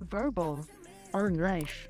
Verbal or life.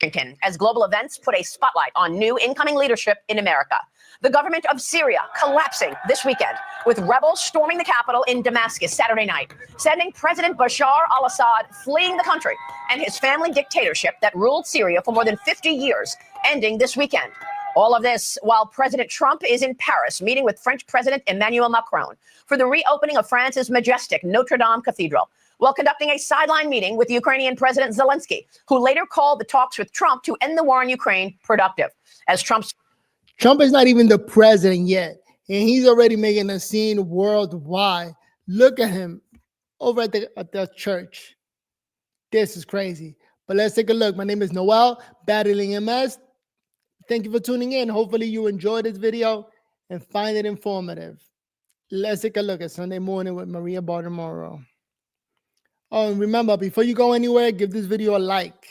Washington, as global events put a spotlight on new incoming leadership in America. The government of Syria collapsing this weekend, with rebels storming the capital in Damascus Saturday night, sending President Bashar al-Assad fleeing the country, and his family dictatorship that ruled Syria for more than 50 years ending this weekend. All of this while President Trump is in Paris meeting with French President Emmanuel Macron for the reopening of France's majestic Notre Dame Cathedral, while conducting a sideline meeting with Ukrainian President Zelensky, who later called the talks with Trump to end the war in Ukraine productive. As Trump is not even the president yet, and he's already making a scene worldwide. Look at him over at the church. This is crazy. But let's take a look. My name is Noel, battling MS. Thank you for tuning in. Hopefully you enjoyed this video and find it informative. Let's take a look at Sunday Morning with Maria Bartiromo. Oh, and remember, before you go anywhere, give this video a like.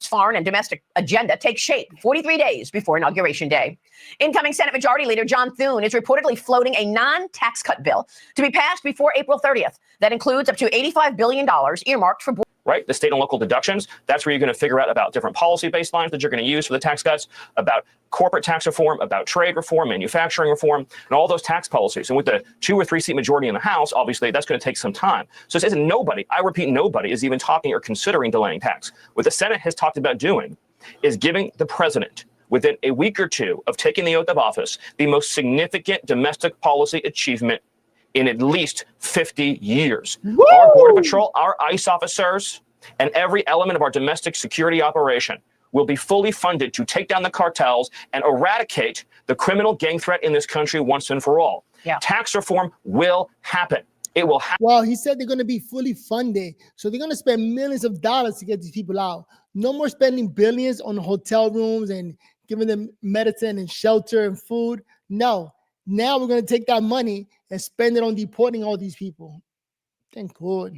Foreign and domestic agenda takes shape 43 days before Inauguration Day. Incoming Senate Majority Leader John Thune is reportedly floating a non-tax cut bill to be passed before April 30th that includes up to $85 billion earmarked for right? The state and local deductions, that's where you're going to figure out about different policy baselines that you're going to use for the tax cuts, about corporate tax reform, about trade reform, manufacturing reform, and all those tax policies. And with the 2 or 3 seat majority in the House, obviously, that's going to take some time. So it isn't nobody, I repeat, nobody is even talking or considering delaying tax. What the Senate has talked about doing is giving the president, within a week or two of taking the oath of office, the most significant domestic policy achievement in at least 50 years. Woo! Our Border Patrol, our ICE officers, and every element of our domestic security operation will be fully funded to take down the cartels and eradicate the criminal gang threat in this country once and for all. Yeah. Tax reform will happen. It will happen. Well, he said they're going to be fully funded. So they're going to spend millions of dollars to get these people out. No more spending billions on hotel rooms and giving them medicine and shelter and food. No. Now we're going to take that money and spend it on deporting all these people. Thank God.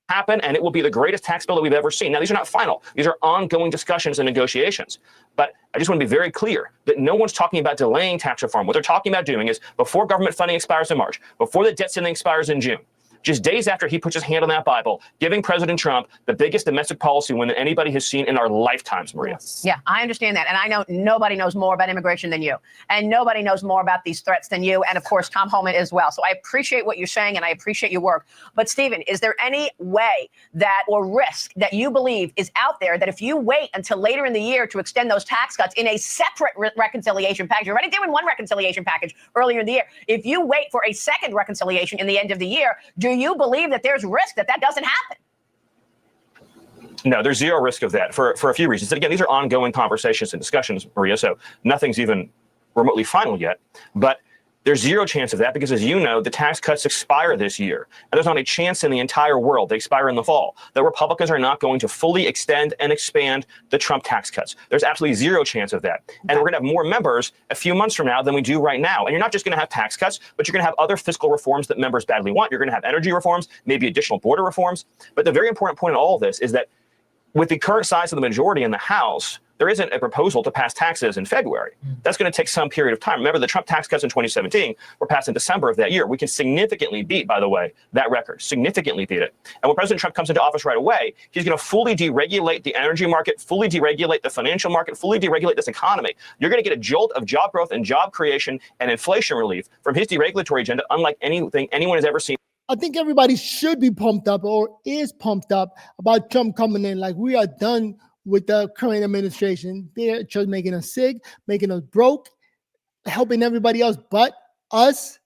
Happen, and it will be the greatest tax bill that we've ever seen. Now, these are not final. These are ongoing discussions and negotiations. But I just want to be very clear that no one's talking about delaying tax reform. What they're talking about doing is before government funding expires in March, before the debt ceiling expires in June, just days after he puts his hand on that Bible, giving President Trump the biggest domestic policy win that anybody has seen in our lifetimes, Maria. Yeah, I understand that. And I know nobody knows more about immigration than you. And nobody knows more about these threats than you. And of course, Tom Homan as well. So I appreciate what you're saying and I appreciate your work. But Stephen, is there any way that or risk that you believe is out there that if you wait until later in the year to extend those tax cuts in a separate reconciliation package, you're already doing one reconciliation package earlier in the year. If you wait for a second reconciliation in the end of the year, do you believe that there's risk that doesn't happen? No, there's zero risk of that for a few reasons. And again, these are ongoing conversations and discussions, Maria, so nothing's even remotely final yet. But there's zero chance of that because, as you know, the tax cuts expire this year. And there's not a chance in the entire world they expire in the fall. The Republicans are not going to fully extend and expand the Trump tax cuts. There's absolutely zero chance of that. And we're going to have more members a few months from now than we do right now. And you're not just going to have tax cuts, but you're going to have other fiscal reforms that members badly want. You're going to have energy reforms, maybe additional border reforms. But the very important point in all of this is that with the current size of the majority in the House, there isn't a proposal to pass taxes in February. That's going to take some period of time. Remember, the Trump tax cuts in 2017 were passed in December of that year. We can significantly beat, by the way, that record, significantly beat it. And when President Trump comes into office right away, he's going to fully deregulate the energy market, fully deregulate the financial market, fully deregulate this economy. You're going to get a jolt of job growth and job creation and inflation relief from his deregulatory agenda, unlike anything anyone has ever seen. I think everybody should be pumped up or is pumped up about Trump coming in. Like, we are done with the current administration. They're just making us sick, making us broke, helping everybody else but us.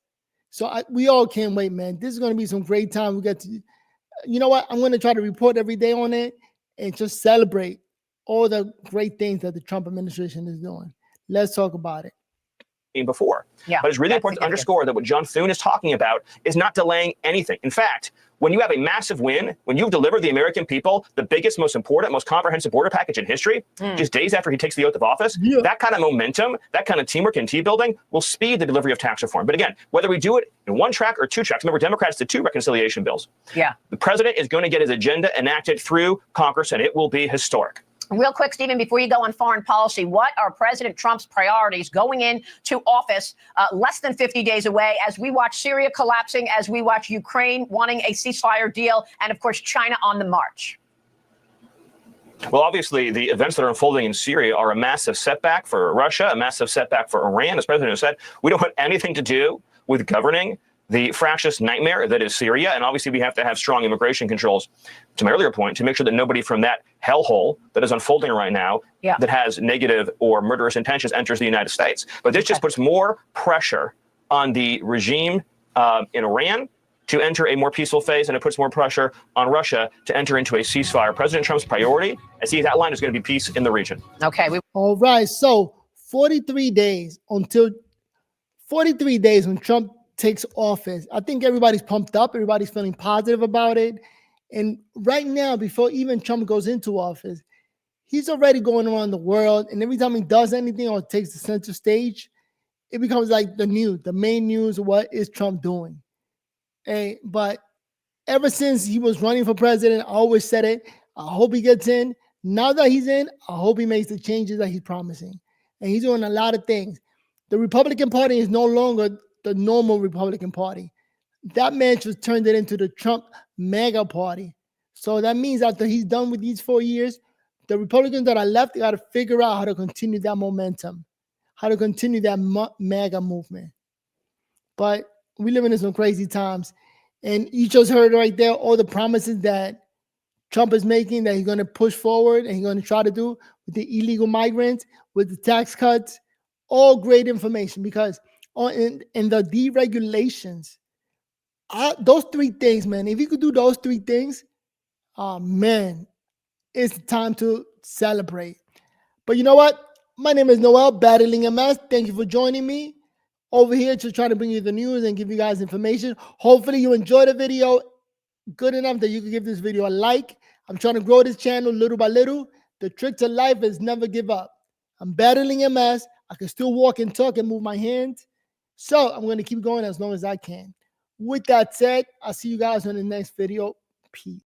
So we all can't wait, man. This is going to be some great time. We get to, you know what? I'm going to try to report every day on it and just celebrate all the great things that the Trump administration is doing. Let's talk about it. Before. Yeah, but it's really important to underscore that what John Thune is talking about is not delaying anything. In fact, when you have a massive win, when you've delivered the American people the biggest, most important, most comprehensive border package in history, just days after he takes the oath of office, that kind of momentum, that kind of teamwork and team building will speed the delivery of tax reform. But again, whether we do it in one track or two tracks, remember, Democrats did 2 reconciliation bills. Yeah. The president is going to get his agenda enacted through Congress, and it will be historic. Real quick, Stephen, before you go on foreign policy, what are President Trump's priorities going into office less than 50 days away as we watch Syria collapsing, as we watch Ukraine wanting a ceasefire deal, and, of course, China on the march? Well, obviously, the events that are unfolding in Syria are a massive setback for Russia, a massive setback for Iran. As President has said, we don't want anything to do with governing the fractious nightmare that is Syria. And obviously, we have to have strong immigration controls, to my earlier point, to make sure that nobody from that hellhole that is unfolding right now that has negative or murderous intentions enters the United States. But this just puts more pressure on the regime in Iran to enter a more peaceful phase, and it puts more pressure on Russia to enter into a ceasefire. President Trump's priority, as he's outlined, is going to be peace in the region. Okay. All right. So 43 days when Trump takes office. I think everybody's pumped up. Everybody's feeling positive about it. And right now, before even Trump goes into office, he's already going around the world. And every time he does anything or takes the center stage, it becomes like the main news. What is Trump doing? But ever since he was running for president, I always said it. I hope he gets in. Now that he's in, I hope he makes the changes that he's promising. And he's doing a lot of things. The Republican Party is no longer the normal Republican Party. That man just turned it into the Trump mega party. So that means after he's done with these 4 years, the Republicans that are left got to figure out how to continue that momentum, how to continue that mega movement. But we live in some crazy times. And you just heard right there all the promises that Trump is making, that he's going to push forward and he's going to try to do with the illegal migrants, with the tax cuts. All great information, because in the deregulations, those 3 things, man, if you could do those 3 things, man, it's time to celebrate. But you know what? My name is Noel, Battling MS. Thank you for joining me over here to try to bring you the news and give you guys information. Hopefully you enjoyed the video good enough that you can give this video a like. I'm trying to grow this channel little by little. The trick to life is never give up. I'm battling MS. I can still walk and talk and move my hands. So I'm going to keep going as long as I can. With that said, I'll see you guys on the next video. Peace.